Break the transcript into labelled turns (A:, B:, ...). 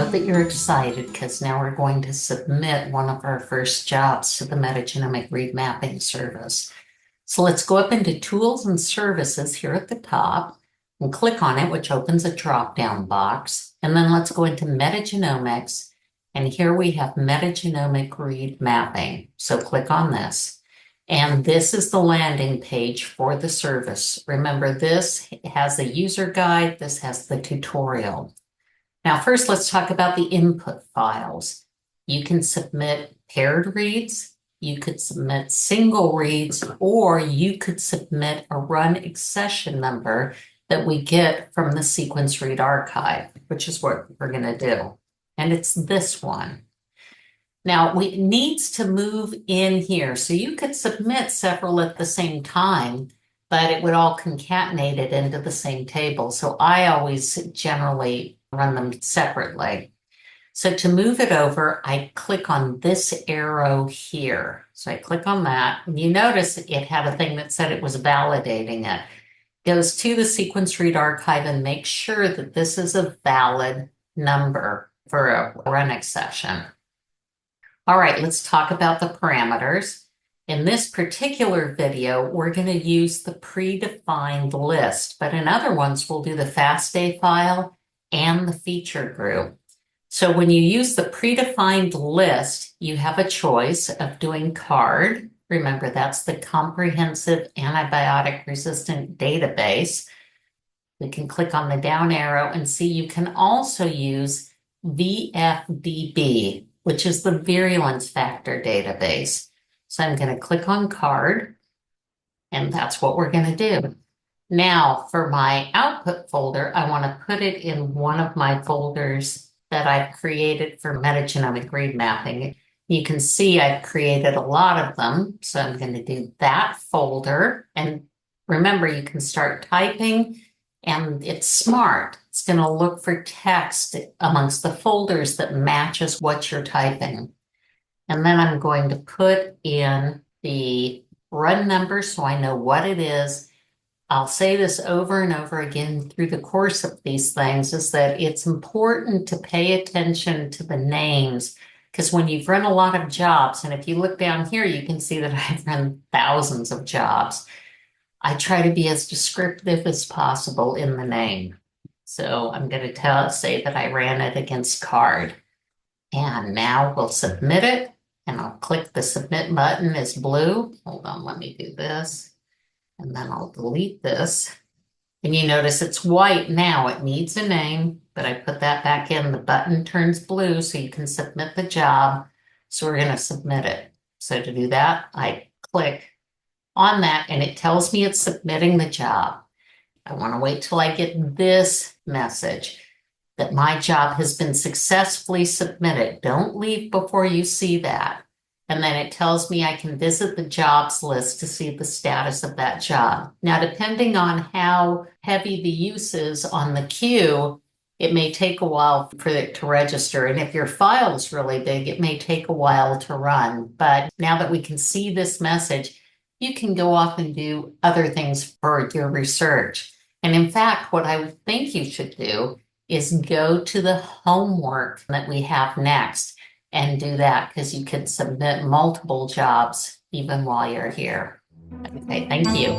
A: love that you're excited because now we're going to submit one of our first jobs to the Metagenomic Read Mapping service. So let's go up into Tools and Services here at the top and click on it, which opens a drop-down box. And then let's go into Metagenomics. And here we have Metagenomic Read Mapping. So click on this. And this is the landing page for the service. Remember, this has the user guide. This has the tutorial. Now, first, let's talk about the input files. You can submit paired reads, you could submit single reads, or you could submit a run accession number that we get from the sequence read archive, which is what we're going to do. And it's this one. Now, it needs to move in here. So you could submit several at the same time, but it would all concatenate it into the same table. So I always generally run them separately. So to move it over, I click on this arrow here. So I click on that, and you notice it had a thing that said it was validating it. It goes to the sequence read archive and makes sure that this is a valid number for a run accession. All right, let's talk about the parameters. In this particular video, we're going to use the predefined list, but in other ones, we'll do the fasta file and the feature group. So when you use the predefined list, you have a choice of doing CARD. Remember, that's the Comprehensive Antibiotic Resistant Database. We can click on the down arrow and see you can also use VFDB, which is the Virulence Factor Database. So I'm going to click on CARD, and that's what we're going to do. Now, for my output folder, I want to put it in one of my folders that I've created for Metagenomic Read Mapping. You can see I've created a lot of them, so I'm going to do that folder. And remember, you can start typing, and it's smart. It's going to look for text amongst the folders that matches what you're typing. And then I'm going to put in the run number so I know what it is. I'll say this over and over again through the course of these things, is that it's important to pay attention to the names, because when you've run a lot of jobs, and if you look down here, you can see that I've run thousands of jobs. I try to be as descriptive as possible in the name. So I'm going to say that I ran it against CARD. And now we'll submit it, and I'll click the submit button. It's blue. Hold on, let me do this. And then I'll delete this. And you notice it's white now. It needs a name, but I put that back in. The button turns blue so you can submit the job. So we're going to submit it. So to do that, I click on that, and it tells me it's submitting the job. I want to wait till I get this message that my job has been successfully submitted. Don't leave before you see that. And then it tells me I can visit the jobs list to see the status of that job. Now, depending on how heavy the use is on the queue, it may take a while for it to register. And if your file is really big, it may take a while to run. But now that we can see this message, you can go off and do other things for your research. And in fact, what I would think you should do is go to the homework that we have next and do that, because you can submit multiple jobs even while you're here. Okay, thank you.